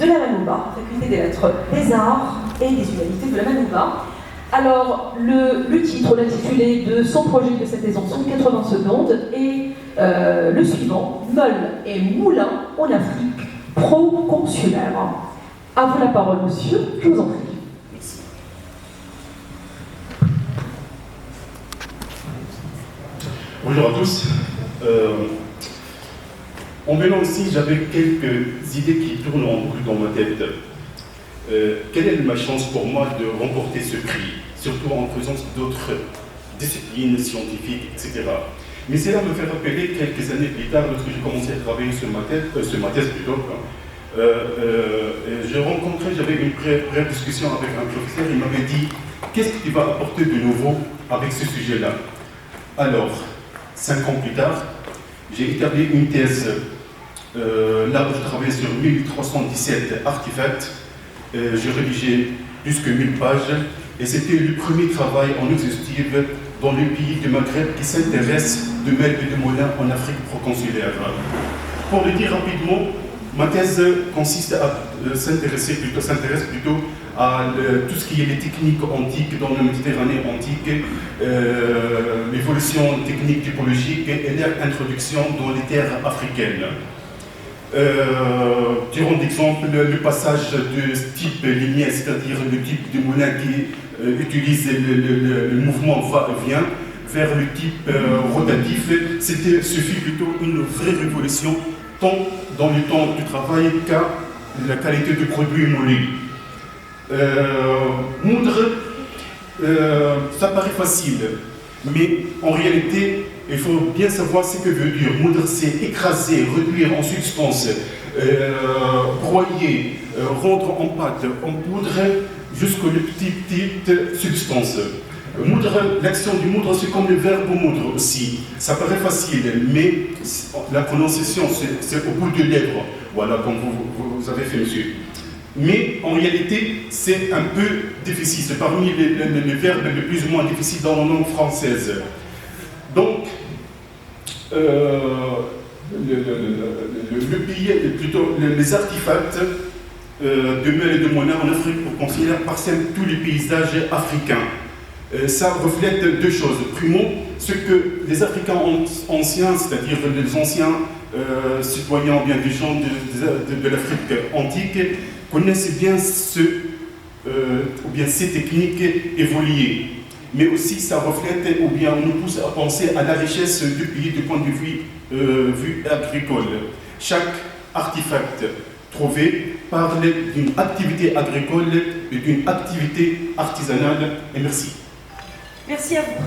de la Manouba, faculté des lettres, des arts et des humanités de la Manouba. Alors, le titre, l'intitulé de son projet de synthèse en 180 secondes est le suivant, Meule et Moulin en Afrique, pro-consulaire. À vous la parole, monsieur, je vous en prie. Bonjour à tous. En venant ici, j'avais quelques idées qui tournent en boucle dans ma tête. Quelle est ma chance pour moi de remporter ce prix, surtout en présence d'autres disciplines scientifiques, etc. Mais cela me fait rappeler quelques années plus tard, lorsque j'ai commencé à travailler sur ma thèse plutôt, j'avais une brève discussion avec un professeur, il m'avait dit « Qu'est-ce que tu vas apporter de nouveau avec ce sujet-là » Alors, 5 ans plus tard, j'ai établi une thèse, là où je travaillais sur 1317 artefacts. J'ai rédigé plus que 1000 pages, et c'était le premier travail en exhaustive dans le pays du Maghreb qui s'intéresse de Meule et de Moulin en Afrique proconsulaire. Pour le dire rapidement, ma thèse consiste à s'intéresse plutôt à tout ce qui est les techniques antiques dans la Méditerranée antique, l'évolution technique typologique et leur introduction dans les terres africaines. Tirons d'exemple le passage de type linéaire, c'est-à-dire le type de moulin qui utilise le mouvement va-et-vient, vers le type rotatif. Ce fut plutôt une vraie révolution, tant dans le temps du travail qu'à la qualité du produit moulé. Moudre, ça paraît facile, mais en réalité, il faut bien savoir ce que veut dire. Moudre, c'est écraser, réduire en substance, broyer, rendre en pâte, en poudre, jusqu'aux petites substances. Moudre, l'action du moudre, c'est comme le verbe moudre aussi. Ça paraît facile, mais la prononciation, c'est au bout de lèvres. Voilà, comme vous avez fait, monsieur. Mais en réalité, c'est un peu difficile. C'est parmi les verbes les plus ou moins difficiles dans la langue française. Donc, le pays, plutôt les artefacts de Meule et de Moulin en Afrique considère parsèment tous les paysages africains. Ça reflète deux choses. Primo, ce que les Africains anciens, c'est-à-dire les anciens citoyens, bien des gens de l'Afrique antique, connaissent bien ou bien ces techniques évoluées. Mais aussi ça reflète ou bien on nous pousse à penser à la richesse du pays du point de vue agricole. Chaque artefact trouvé parle d'une activité agricole et d'une activité artisanale. Et merci. Merci à vous.